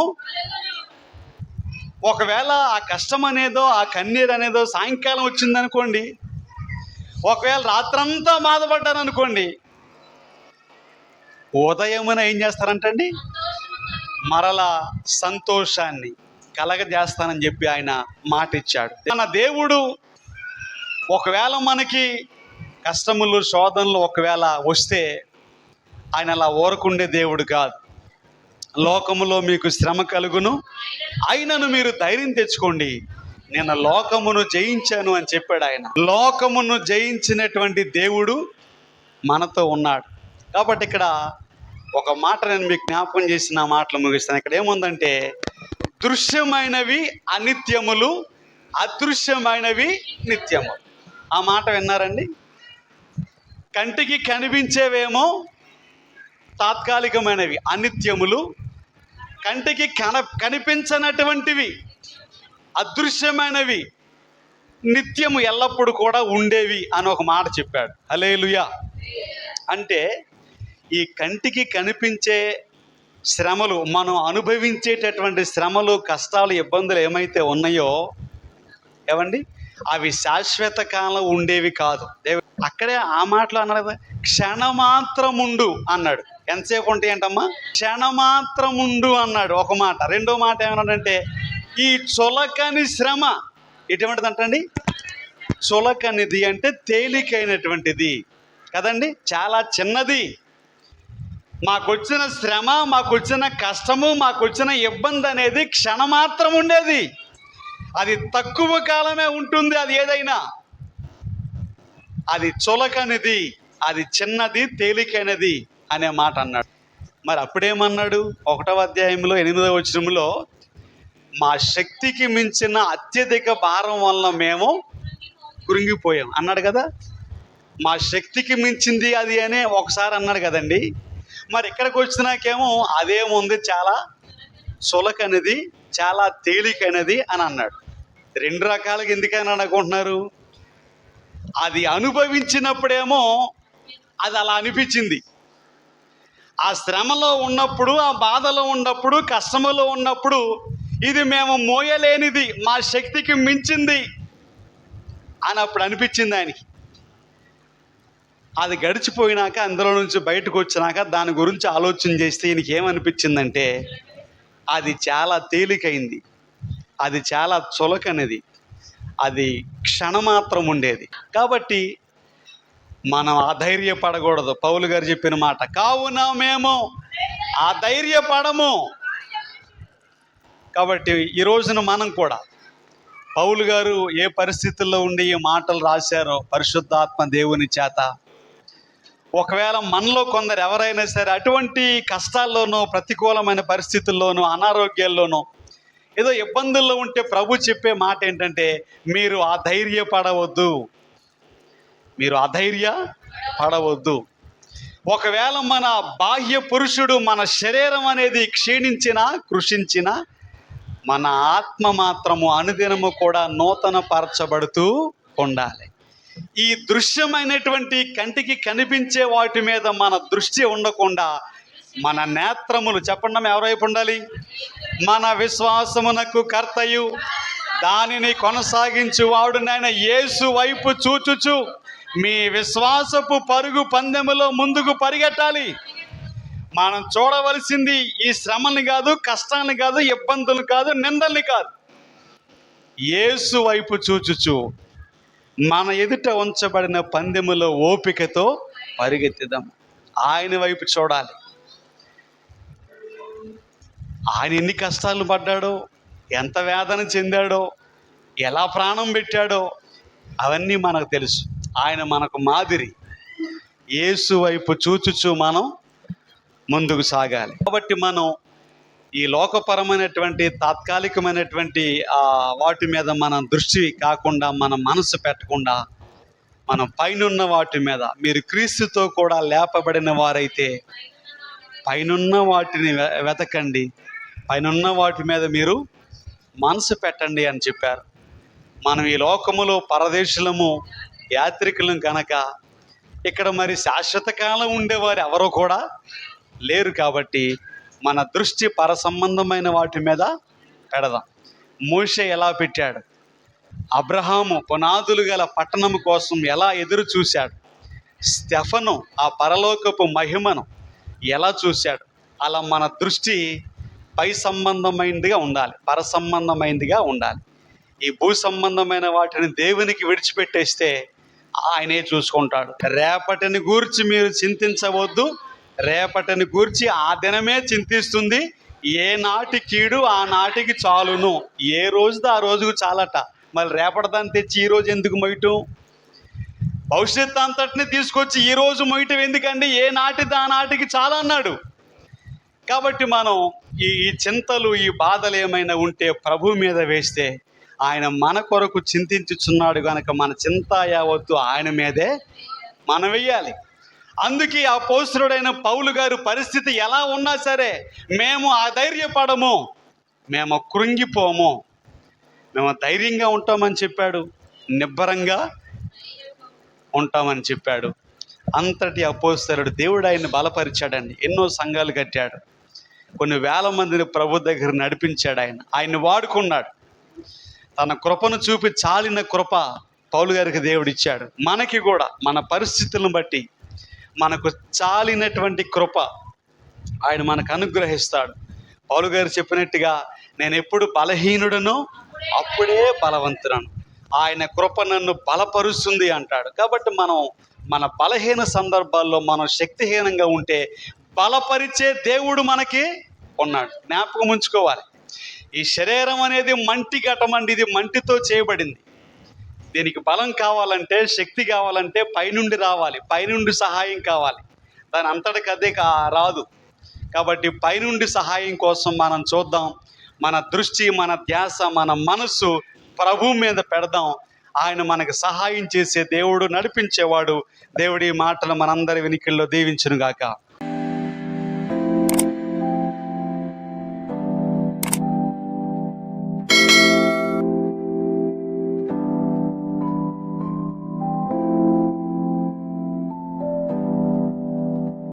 ఒకవేళ ఆ కష్టం అనేదో, ఆ కన్నీరు అనేదో సాయంకాలం వచ్చిందనుకోండి, ఒకవేళ రాత్రంతా బాధపడ్డాను అనుకోండి, ఉదయమున ఏం చేస్తారంటండి? మరలా సంతోషాన్ని కలగజేస్తానని చెప్పి ఆయన మాట ఇచ్చాడు. మన దేవుడు ఒకవేళ మనకి కష్టములు, శోధనలు ఒకవేళ వస్తే ఆయన అలా ఊరకుండే దేవుడు కాదు. లోకములో మీకు శ్రమ కలుగును, ఆయనను మీరు ధైర్యం తెచ్చుకోండి, నేను లోకమును జయించాను అని చెప్పాడు ఆయన. లోకమును జయించినటువంటి దేవుడు మనతో ఉన్నాడు. కాబట్టి ఇక్కడ ఒక మాట నేను మీకు జ్ఞాపకం చేసి నా మాటలు ముగిస్తాను. ఇక్కడ ఏముందంటే, దృశ్యమైనవి అనిత్యములు, అదృశ్యమైనవి నిత్యము. ఆ మాట విన్నారండి? కంటికి కనిపించేవేమో తాత్కాలికమైనవి, అనిత్యములు. కంటికి కనిపించనటువంటివి, అదృశ్యమైనవి, నిత్యము ఎల్లప్పుడూ కూడా ఉండేవి అని ఒక మాట చెప్పాడు. హల్లెలూయా. అంటే ఈ కంటికి కనిపించే శ్రమలు, మనం అనుభవించేటటువంటి శ్రమలు, కష్టాలు, ఇబ్బందులు ఏమైతే ఉన్నాయో ఏమండి, అవి శాశ్వత కాలం ఉండేవి కాదు. అక్కడే ఆ మాటలు అన్నాడు కదా, క్షణమాత్రముండు అన్నాడు. ఎంతసేపు ఉంటాయి అంటమ్మా? క్షణమాత్రముండు అన్నాడు ఒక మాట. రెండో మాట ఏమన్నాడంటే, ఈ చులకని శ్రమ ఎటువంటిది అంటండి? చులకనిది అంటే తేలికైనటువంటిది కదండి, చాలా చిన్నది. మాకొచ్చిన శ్రమ, మాకొచ్చిన కష్టము, మాకొచ్చిన ఇబ్బంది అనేది క్షణమాత్రం ఉండేది. అది తక్కువ కాలమే ఉంటుంది. అది ఏదైనా అది చులకనిది, అది చిన్నది, తేలికైనది అనే మాట అన్నాడు. మరి అప్పుడేమన్నాడు? 1వ అధ్యాయంలో 8వ వచనంలో, మా శక్తికి మించిన అత్యధిక భారం వల్ల మేము కృంగిపోయాం అన్నాడు కదా. మా శక్తికి మించింది అది అనే ఒకసారి అన్నాడు కదండి. మరి ఇక్కడికి వచ్చినాకేమో అదేముంది, చాలా చులకనిది, చాలా తేలికైనది అని అన్నాడు. రెండు రకాలుగా ఎందుకని అనుకుంటున్నారు? అది అనుభవించినప్పుడేమో అది అలా అనిపించింది. ఆ శ్రమలో ఉన్నప్పుడు, ఆ బాధలో ఉన్నప్పుడు, కష్టములో ఉన్నప్పుడు ఇది మేము మోయలేనిది, మా శక్తికి మించింది అని అప్పుడు అనిపించింది ఆయనకి. అది గడిచిపోయినాక, అందులో నుంచి బయటకు వచ్చినాక దాని గురించి ఆలోచన చేస్తే ఈయనకి ఏమనిపించిందంటే, అది చాలా తేలికైంది, అది చాలా చులకనిది, అది క్షణమాత్రం ఉండేది. కాబట్టి మనం అధైర్యపడకూడదు. పౌలు గారు చెప్పిన మాట, కావున మేము అధైర్యపడము. కాబట్టి ఈ రోజున మనం కూడా పౌలు గారు ఏ పరిస్థితుల్లో ఉండి ఈ మాటలు రాశారో పరిశుద్ధాత్మ దేవుని చేత ఒకవేళ మనలో కొందరు ఎవరైనా సరే అటువంటి కష్టాల్లోనూ, ప్రతికూలమైన పరిస్థితుల్లోనూ, అనారోగ్యాల్లోనూ, ఏదో ఇబ్బందుల్లో ఉంటే ప్రభు చెప్పే మాట ఏంటంటే, మీరు అధైర్యపడవద్దు, మీరు అధైర్యపడవద్దు. ఒకవేళ మన బాహ్య పురుషుడు, మన శరీరం అనేది క్షీణించినా, కృషించినా, మన ఆత్మ మాత్రము అనుదినము కూడా నూతన పరచబడుతూ ఉండాలి. ఈ దృశ్యమైనటువంటి కంటికి కనిపించే వాటి మీద మన దృష్టి ఉండకుండా మన నేత్రములు, చెప్పండి ఎవరైపు ఉండాలి? మన విశ్వాసమునకు కర్తయు దానిని కొనసాగించు వాడునైన యేసు వైపు చూచుచు మీ విశ్వాసపు పరుగు పందెములో ముందుకు పరిగెట్టాలి. మనం చూడవలసింది ఈ శ్రమల్ని కాదు, కష్టాన్ని కాదు, ఇబ్బందులు కాదు, నిందల్ని కాదు. యేసు వైపు చూచుచు మన ఎదుట ఉంచబడిన పందెములో ఓపికతో పరిగెత్తిదాం. ఆయన వైపు చూడాలి. ఆయన ఎన్ని కష్టాలు పడ్డాడో, ఎంత వేదన చెందాడో, ఎలా ప్రాణం పెట్టాడో అవన్నీ మనకు తెలుసు. ఆయన మనకు మాదిరి. యేసు వైపు చూచుచు మనం ముందుకు సాగాలి. కాబట్టి మనం ఈ లోకపరమైనటువంటి, తాత్కాలికమైనటువంటి వాటి మీద మనం దృష్టి కాకుండా, మన మనసు పెట్టకుండా, మనం పైనున్న వాటి మీద, మీరు క్రీస్తుతో కూడా లేపబడిన వారైతే పైనున్న వాటిని వెతకండి, పైనున్న వాటి మీద మీరు మనసు పెట్టండి అని చెప్పారు. మనం ఈ లోకములో పరదేశులము, యాత్రికులం కనుక ఇక్కడ మరి శాశ్వత కాలం ఉండేవారు ఎవరో కూడా లేరు. కాబట్టి మన దృష్టి పర సంబంధమైన వాటి మీద పెడదాం. మోషే ఎలా పెట్టాడు, అబ్రహాము పునాదులు గల పట్టణము కోసం ఎలా ఎదురు చూశాడు, స్టెఫను ఆ పరలోకపు మహిమను ఎలా చూశాడు, అలా మన దృష్టి పై సంబంధమైనదిగా ఉండాలి, పర సంబంధమైనదిగా ఉండాలి. ఈ భూ సంబంధమైన వాటిని దేవునికి విడిచిపెట్టేస్తే ఆయనే చూసుకుంటాడు. రేపటిని గూర్చి మీరు చింతించవద్దు, రేపటిని గూర్చి ఆ దినమే చింతిస్తుంది. ఏ నాటి కీడు ఆ నాటికి చాలును. ఏ రోజుది ఆ రోజుకు చాలట. మరి రేపటి దాన్ని తెచ్చి ఈ రోజు ఎందుకు మొయ్యటం? భవిష్యత్తు అంతటిని తీసుకొచ్చి ఈ రోజు మొయ్యటం ఎందుకండి? ఏ నాటిది ఆ నాటికి చాలా అన్నాడు. కాబట్టి మనం ఈ చింతలు, ఈ బాధలు ఏమైనా ఉంటే ప్రభు మీద వేస్తే ఆయన మన కొరకు చింతించుచున్నాడు కనుక మన చింత యావత్తు ఆయన మీదే మనం వెయ్యాలి. అందుకే అపోస్తలుడైన పౌలు గారు పరిస్థితి ఎలా ఉన్నా సరే, మేము అధైర్యపడము, మేము కృంగిపోము, మేము ధైర్యంగా ఉంటామని చెప్పాడు, నిబ్బరంగా ఉంటామని చెప్పాడు. అంతటి అపోస్తలుడు దేవుడు ఆయన్ని బలపరిచాడండి. ఎన్నో సంఘాలు కట్టాడు, కొన్ని వేల మందిని ప్రభు దగ్గర నడిపించాడు. ఆయన్ని వాడుకున్నాడు. తన కృపను చూపి చాలిన కృప పౌలు గారికి దేవుడు ఇచ్చాడు. మనకి కూడా మన పరిస్థితులను బట్టి మనకు చాలినటువంటి కృప ఆయన మనకు అనుగ్రహిస్తాడు. పౌలు గారు చెప్పినట్టుగా, నేను ఎప్పుడు బలహీనుడనో అప్పుడే బలవంతుడను, ఆయన కృప నన్ను బలపరుస్తుంది అంటాడు. కాబట్టి మనం మన బలహీన సందర్భాల్లో మనం శక్తిహీనంగా ఉంటే బలపరిచే దేవుడు మనకి ఉన్నాడు. జ్ఞాపకం ఉంచుకోవాలి. ఈ శరీరం అనేది మంటి ఘటమండి, ఇది మంటితో చేయబడింది. దీనికి బలం కావాలంటే, శక్తి కావాలంటే పైనుండి రావాలి, పైనుండి సహాయం కావాలి. దాని అంతటికి అదే రాదు. కాబట్టి పైనుండి సహాయం కోసం మనం చూద్దాం. మన దృష్టి, మన ధ్యాస, మన మనస్సు ప్రభు మీద పెడదాం. ఆయన మనకు సహాయం చేసే దేవుడు, నడిపించేవాడు. దేవుడి మాటలు మనందరి వెనుకల్లో దీవించును గాక.